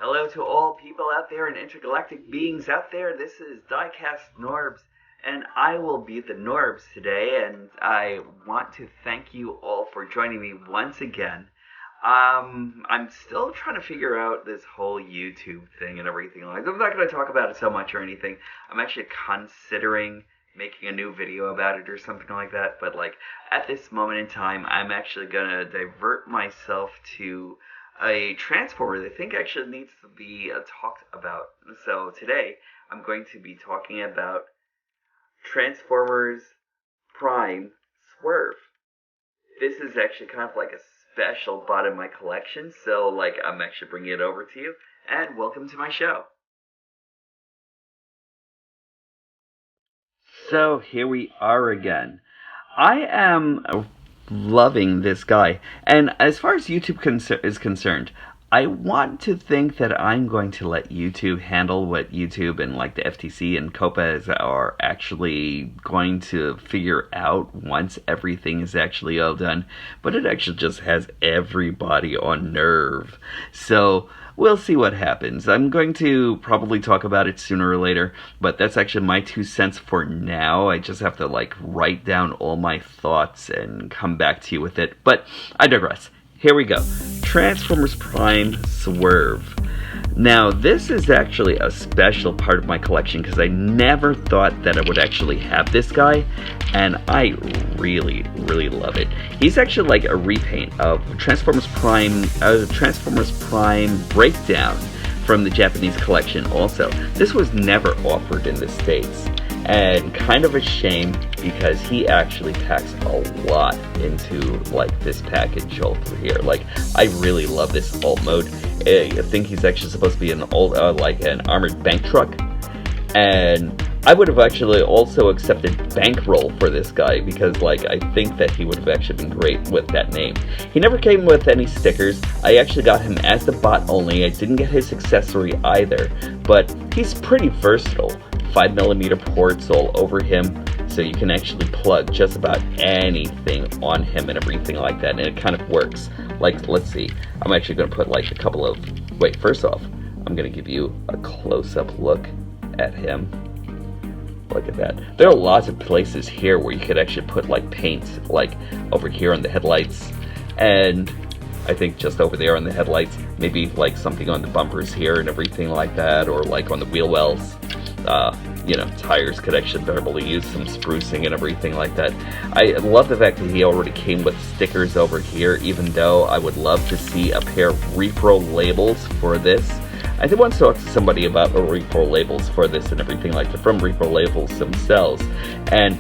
Hello to all people out there and intergalactic beings out there. This is Diecast Norbs, and I will be the Norbs today, and I want to thank you all for joining me once again. I'm still trying to figure out this whole YouTube thing and everything. Like, I'm not going to talk about it so much or anything. I'm actually considering making a new video about it or something like that, but like at this moment in time, I'm actually going to divert myself to a transformer that I think actually needs to be talked about. So today, I'm going to be talking about Transformers Prime Swerve. This is actually kind of like a special bot in my collection, so like I'm actually bringing it over to you, and welcome to my show. So here we are again. I am loving this guy, and as far as YouTube is concerned, I want to think that I'm going to let YouTube handle what YouTube and like the FTC and COPA are actually going to figure out once everything is actually all done. But it actually just has everybody on nerve. So we'll see what happens. I'm going to probably talk about it sooner or later, but that's actually my 2 cents for now. I just have to like write down all my thoughts and come back to you with it. But I digress. Here we go. Transformers Prime Swerve. Now, this is actually a special part of my collection because I never thought that I would actually have this guy, and I really, really love it. He's actually like a repaint of Transformers Prime Breakdown from the Japanese collection also. This was never offered in the States, and kind of a shame because he actually packs a lot into like this package over here. Like, I really love this alt mode. I think he's actually supposed to be an like an armored bank truck, and I would have actually also accepted Bankroll for this guy because like I think that he would have actually been great with that name. He never came with any stickers. I actually got him as the bot only. I didn't get his accessory either, but he's pretty versatile. 5mm ports all over him, so you can actually plug just about anything on him and everything like that, and it kind of works. Like, let's see, I'm actually going to put like a couple of, wait, first off, I'm going to give you a close-up look at him. Look at that. There are lots of places here where you could actually put like paint, like over here on the headlights, and I think just over there on the headlights, maybe like something on the bumpers here and everything like that, or like on the wheel wells. You know, tires could actually verbally use some sprucing and everything like that. I love the fact that he already came with stickers over here, even though I would love to see a pair of repro labels for this. I did want to talk to somebody about repro labels for this and everything like that, from repro labels themselves. And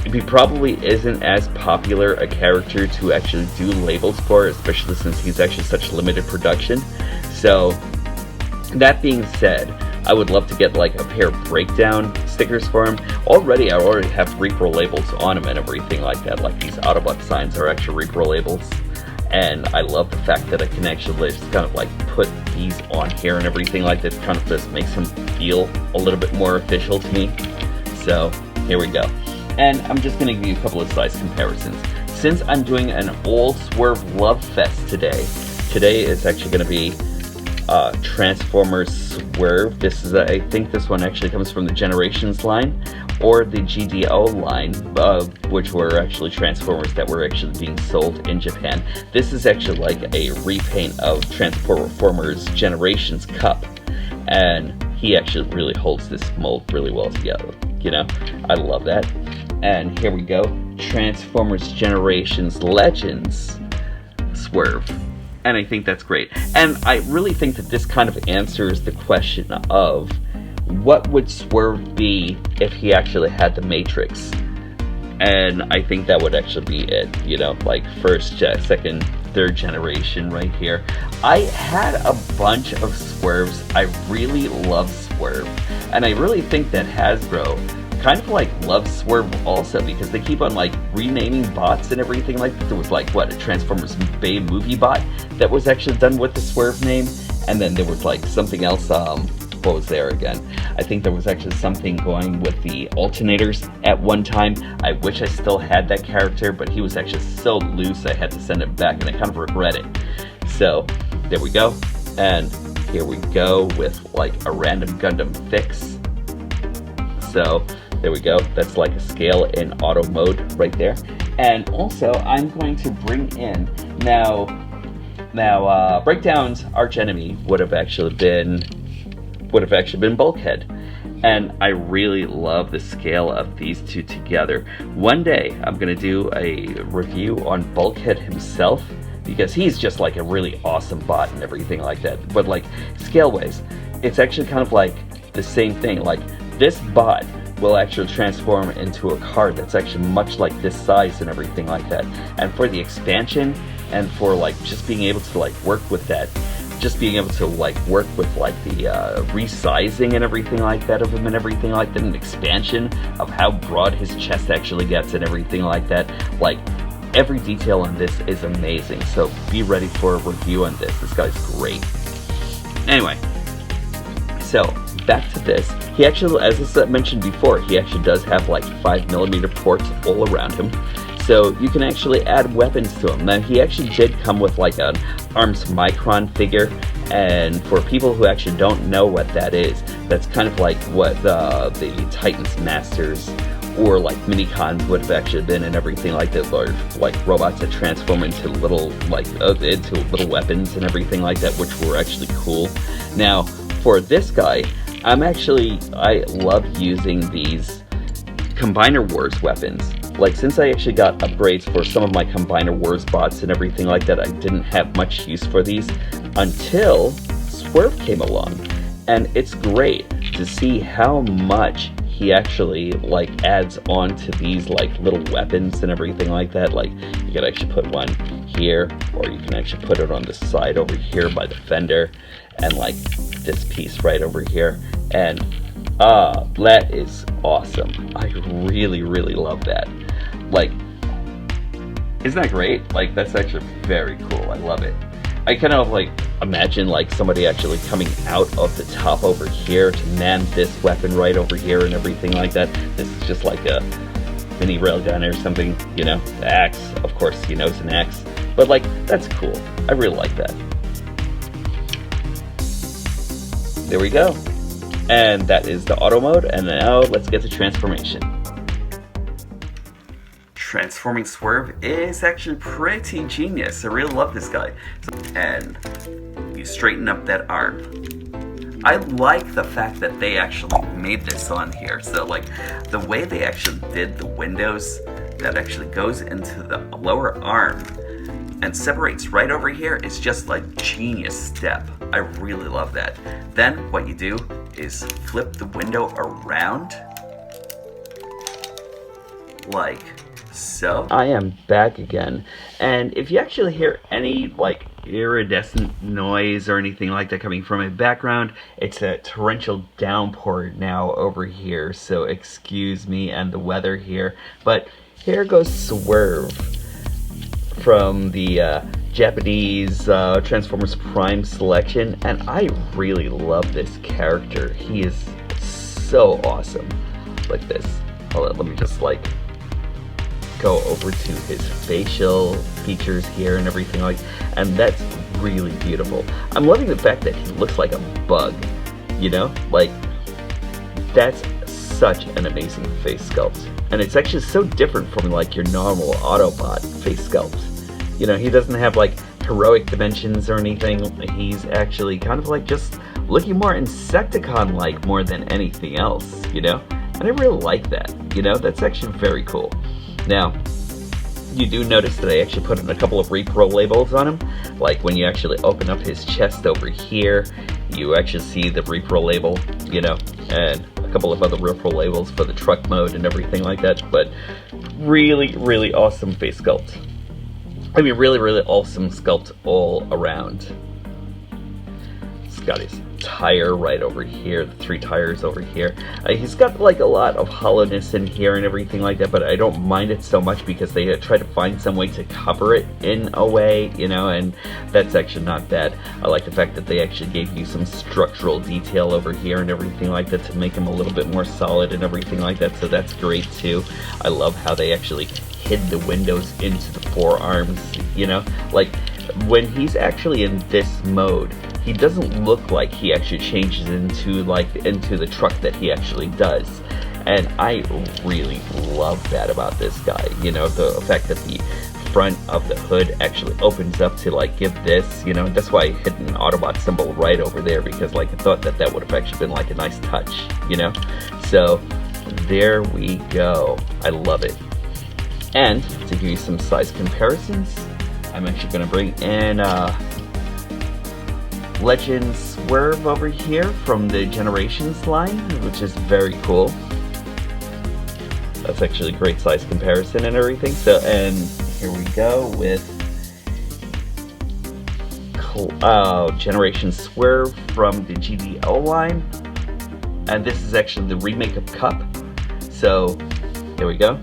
he probably isn't as popular a character to actually do labels for, especially since he's actually such limited production. So, that being said, I would love to get like a pair of breakdown stickers for him. I already have repro labels on him and everything like that. Like these Autobot signs are actually repro labels. And I love the fact that I can actually just kind of like put these on here and everything like that. Kind of just makes him feel a little bit more official to me. So here we go. And I'm just going to give you a couple of size comparisons. Since I'm doing an all Swerve Love Fest today is actually going to be Transformers Swerve. This is, I think this one actually comes from the Generations line, or the GDO line, which were actually Transformers that were actually being sold in Japan. This is actually like a repaint of Transformers Generations Cup, and he actually really holds this mold really well together. You know, I love that. And here we go, Transformers Generations Legends Swerve. And I think that's great. And I really think that this kind of answers the question of what would Swerve be if he actually had the Matrix? And I think that would actually be it, you know, like first, second, third generation right here. I had a bunch of Swerves. I really love Swerve. And I really think that Hasbro kind of like loves Swerve also, because they keep on like renaming bots and everything like that. There was like, what, a Transformers Bay movie bot that was actually done with the Swerve name, and then there was like something else, what was there again? I think there was actually something going with the alternators at one time. I wish I still had that character, but he was actually so loose I had to send it back, and I kind of regret it. So there we go. And here we go with like a random Gundam fix. So there we go, that's like a scale in auto mode right there. And also I'm going to bring in, now Breakdown's arch enemy would have actually been Bulkhead. And I really love the scale of these two together. One day I'm gonna do a review on Bulkhead himself, because he's just like a really awesome bot and everything like that. But like scale-wise, it's actually kind of like the same thing. Like this bot will actually transform into a car that's actually much like this size and everything like that. And for the expansion and for like just being able to like work with that, just being able to like work with like the resizing and everything like that of him and everything like that, and expansion of how broad his chest actually gets and everything like that, like every detail on this is amazing. So be ready for a review on this. This guy's great. Anyway, so back to this. He actually, as I mentioned before, he actually does have like 5mm ports all around him. So you can actually add weapons to him. Now he actually did come with like an Arms Micron figure, and for people who actually don't know what that is, that's kind of like what the Titans Masters or like Minicons would have actually been and everything like that, or like robots that transform into little into little weapons and everything like that, which were actually cool. Now for this guy, I love using these Combiner Wars weapons. Like, since I actually got upgrades for some of my Combiner Wars bots and everything like that, I didn't have much use for these until Swerve came along. And it's great to see how much he actually like adds on to these like little weapons and everything like that. Like, you can actually put one here, or you can actually put it on the side over here by the fender, and like this piece right over here. And that is awesome. I really, really love that. Like, isn't that great? Like, that's actually very cool. I love it. I kind of like imagine like somebody actually coming out of the top over here to man this weapon right over here and everything like that. This is just like a mini railgun or something, you know. The axe, of course, you know, it's an axe. But like, that's cool. I really like that. There we go. And that is the auto mode, and now let's get to transformation. Transforming Swerve is actually pretty genius. I really love this guy. And you straighten up that arm. I like the fact that they actually made this on here. So like the way they actually did the windows that actually goes into the lower arm and separates right over here is just like genius step. I really love that. Then what you do is flip the window around like so. I am back again, and if you actually hear any like iridescent noise or anything like that coming from my background, it's a torrential downpour now over here, so excuse me and the weather here. But here goes Swerve from the Japanese Transformers Prime selection, and I really love this character. He is so awesome. Like this. Hold on, let me just like go over to his facial features here and everything like, and that's really beautiful. I'm loving the fact that he looks like a bug, you know? Like, that's such an amazing face sculpt. And it's actually so different from like your normal Autobot face sculpt. You know, he doesn't have like heroic dimensions or anything. He's actually kind of like just looking more Insecticon-like more than anything else, you know? And I really like that, you know? That's actually very cool. Now, you do notice that I actually put in a couple of repro labels on him. Like when you actually open up his chest over here, you actually see the repro label, you know, and a couple of other repro labels for the truck mode and everything like that. But really, really awesome face sculpt. I mean, really, really awesome sculpt all around. It's got his tire right over here, the 3 tires over here. He's got like a lot of hollowness in here and everything like that, but I don't mind it so much because they try to find some way to cover it in a way, you know, and that's actually not bad. I like the fact that they actually gave you some structural detail over here and everything like that to make him a little bit more solid and everything like that, so that's great too. I love how they actually hid the windows into the forearms, you know, like when he's actually in this mode, he doesn't look like he actually changes into the truck that he actually does. And I really love that about this guy. You know, the fact that the front of the hood actually opens up to like give this, you know, that's why I hit an Autobot symbol right over there, because like I thought that that would have actually been like a nice touch, you know. So there we go. I love it. And to give you some size comparisons, I'm actually going to bring in Legend Swerve over here from the Generations line, which is very cool. That's actually a great size comparison and everything. So, and here we go with Generation Swerve from the GDO line. And this is actually the remake of Cup. So, there we go.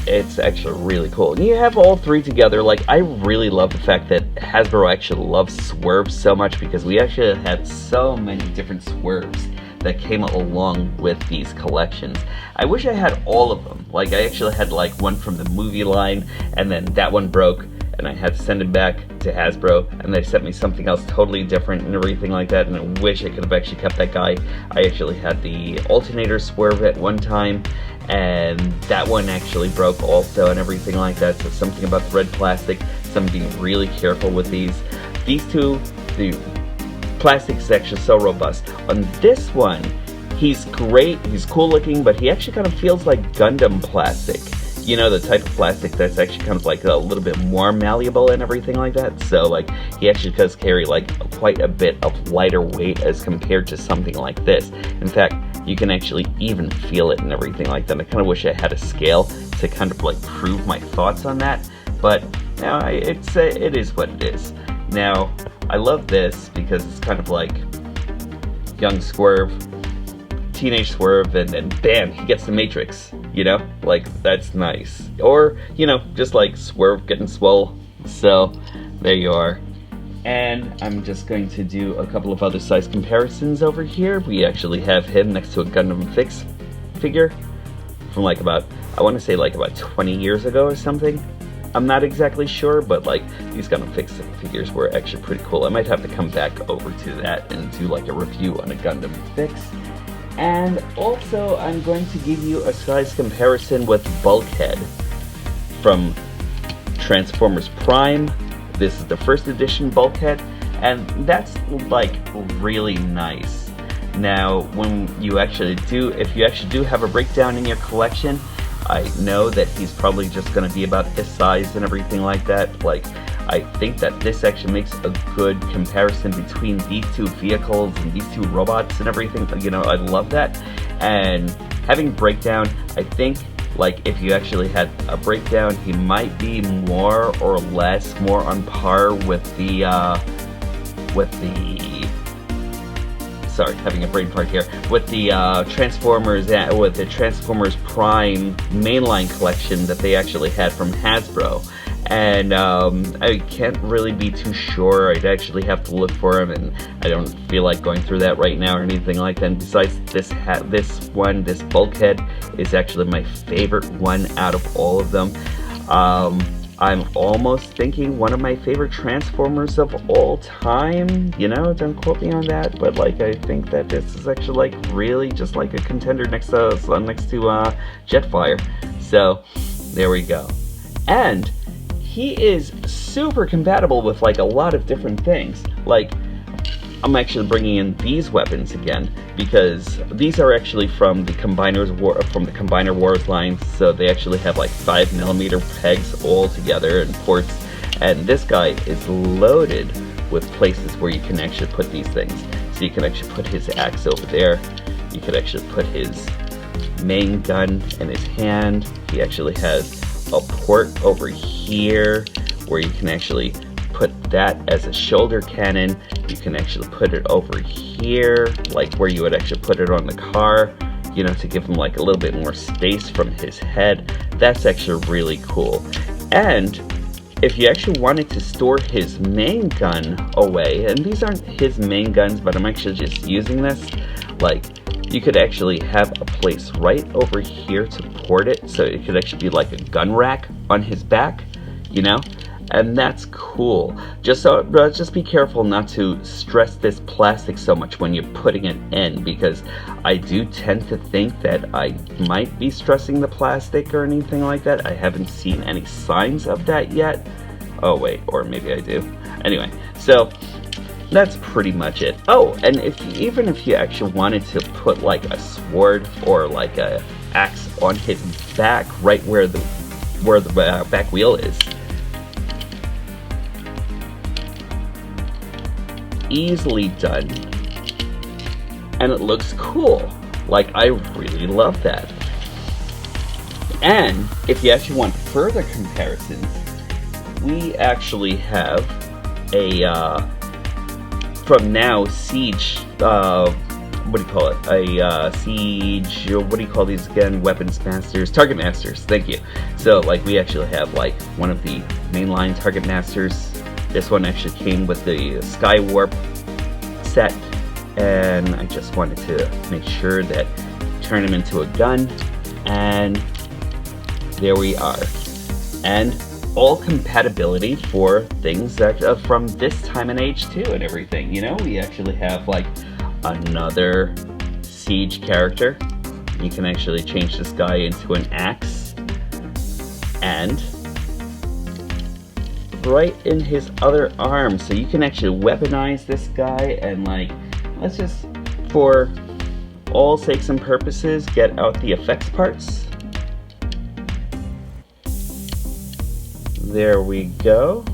It's actually really cool. And you have all three together. Like, I really love the fact that Hasbro actually loves Swerve so much, because we actually had so many different Swerves that came along with these collections. I wish I had all of them. Like, I actually had like one from the movie line, and then that one broke, and I had to send it back to Hasbro, and they sent me something else totally different and everything like that, and I wish I could have actually kept that guy. I actually had the alternator Swerve at one time, and that one actually broke also and everything like that, so something about the red plastic, so I'm being really careful with these. These two, the plastic is actually so robust. On this one, he's great, he's cool looking, but he actually kind of feels like Gundam plastic. You know, the type of plastic that's actually kind of like a little bit more malleable and everything like that. So like, he actually does carry like quite a bit of lighter weight as compared to something like this. In fact, you can actually even feel it and everything like that. I kind of wish I had a scale to kind of like prove my thoughts on that, but you know, it is what it is. Now, I love this because it's kind of like young Swerve, teenage Swerve, and then bam, he gets the Matrix, you know? Like, that's nice. Or, you know, just like Swerve getting swole. So, there you are. And I'm just going to do a couple of other size comparisons over here. We actually have him next to a Gundam Fix figure from like about, I want to say like about 20 years ago or something. I'm not exactly sure, but like these Gundam Fix figures were actually pretty cool. I might have to come back over to that and do like a review on a Gundam Fix. And also I'm going to give you a size comparison with Bulkhead from Transformers Prime. This is the first edition Bulkhead, and that's like really nice. Now, when you actually do, if you actually do have a breakdown in your collection, I know that he's probably just going to be about this size and everything like that. Like, I think that this actually makes a good comparison between these two vehicles and these two robots and everything. You know, I love that. And having breakdown, I think, like, if you actually had a breakdown, he might be more or less more on par with the sorry, having a brain fart here, with the Transformers Prime mainline collection that they actually had from Hasbro. And I can't really be too sure. I'd actually have to look for them, and I don't feel like going through that right now or anything like that. And besides, this Bulkhead is actually my favorite one out of all of them. I'm almost thinking one of my favorite Transformers of all time. You know, don't quote me on that, but like, I think that this is actually like really just like a contender next to Jetfire. So there we go. And he is super compatible with like a lot of different things. Like, I'm actually bringing in these weapons again because these are actually from the Combiner Wars line. So they actually have like 5mm pegs all together and ports. And this guy is loaded with places where you can actually put these things. So you can actually put his axe over there. You could actually put his main gun in his hand. He actually has a port over here where you can actually put that as a shoulder cannon. You can actually put it over here, like where you would actually put it on the car, you know, to give him like a little bit more space from his head. That's actually really cool. And if you actually wanted to store his main gun away, and these aren't his main guns, but I'm actually just using this, like, you could actually have a place right over here to port it, so it could actually be like a gun rack on his back. you know? And that's cool. Just be careful not to stress this plastic so much when you're putting it in, because I do tend to think that I might be stressing the plastic or anything like that. I haven't seen any signs of that yet. Oh wait, or maybe I do. Anyway, so that's pretty much it. Oh, and even if you actually wanted to put like a sword or like a axe on his back, right where the back wheel is, easily done, and it looks cool. Like, I really love that. And if you actually want further comparisons, we actually have a from now Siege, what do you call it? A Siege, what do you call these again? Weapons Masters, Target Masters, thank you. So like we actually have like one of the mainline Target Masters. This one actually came with the Sky Warp set, and I just wanted to make sure that turn him into a gun, and there we are. And all compatibility for things that from this time and age too, and everything. You know, we actually have like another Siege character. You can actually change this guy into an axe, and right in his other arm, so you can actually weaponize this guy. And like, let's just, for all sakes and purposes, get out the effects parts. There we go.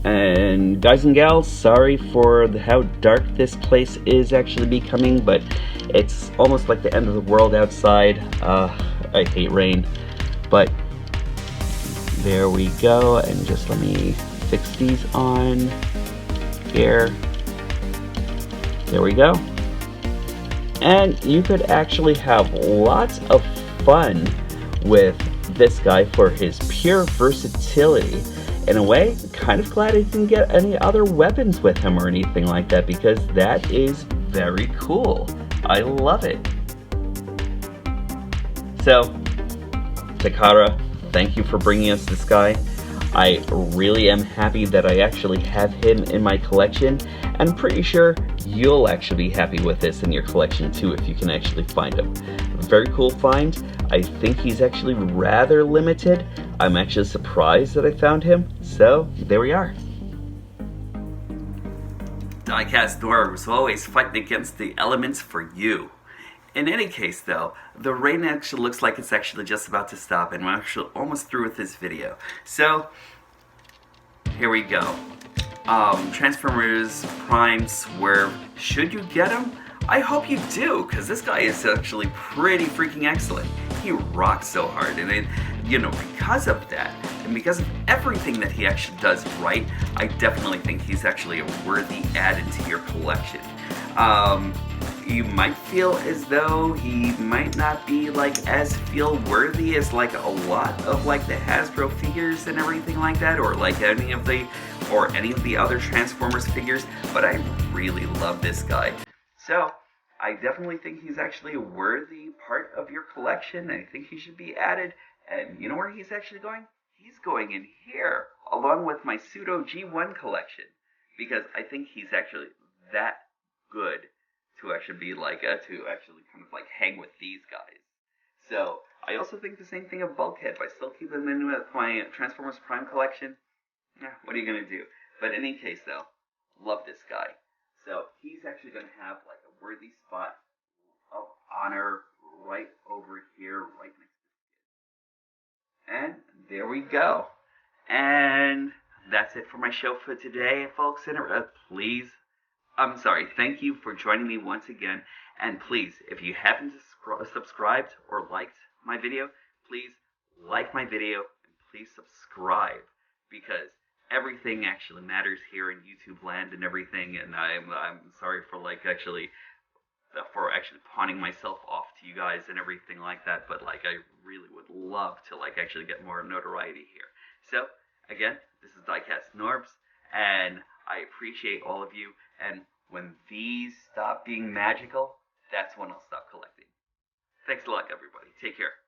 And guys and gals, sorry for how dark this place is actually becoming, but it's almost like the end of the world outside. I hate rain, but there we go. And just let me fix these on here. There we go. And you could actually have lots of fun with this guy for his pure versatility. In a way, kind of glad I didn't get any other weapons with him or anything like that, because that is very cool. I love it. So, Takara, thank you for bringing us this guy. I really am happy that I actually have him in my collection, and I'm pretty sure you'll actually be happy with this in your collection too if you can actually find him. Very cool find. I think he's actually rather limited. I'm actually surprised that I found him, so there we are. Diecast Dwarves always fighting against the elements for you. In any case though, the rain actually looks like it's actually just about to stop, and we're actually almost through with this video. So, here we go. Transformers Prime Swerve. Should you get him? I hope you do, because this guy is actually pretty freaking excellent. He rocks so hard, and you know, because of that, and because of everything that he actually does right, I definitely think he's actually a worthy add to your collection. You might feel as though he might not be like as feel worthy as like a lot of like the Hasbro figures and everything like that, or like any of the other Transformers figures, but I really love this guy. So, I definitely think he's actually a worthy part of your collection. I think he should be added. And you know where he's actually going? He's going in here, along with my Pseudo G1 collection. Because I think he's actually that good to actually be like, to actually kind of like hang with these guys. So, I also think the same thing of Bulkhead, but I still keep him in with my Transformers Prime collection. What are you going to do? But in any case though, love this guy. So he's actually going to have like a worthy spot of honor right over here, right next to it. And there we go. And that's it for my show for today, folks. And thank you for joining me once again. And please, if you haven't subscribed or liked my video, please like my video and please subscribe, because everything actually matters here in YouTube land and everything, and I'm sorry for actually pawning myself off to you guys and everything like that, but like I really would love to actually get more notoriety here. So again, this is Diecast Norbs, and I appreciate all of you, and when these stop being magical, that's when I'll stop collecting. Thanks a lot, everybody. Take care.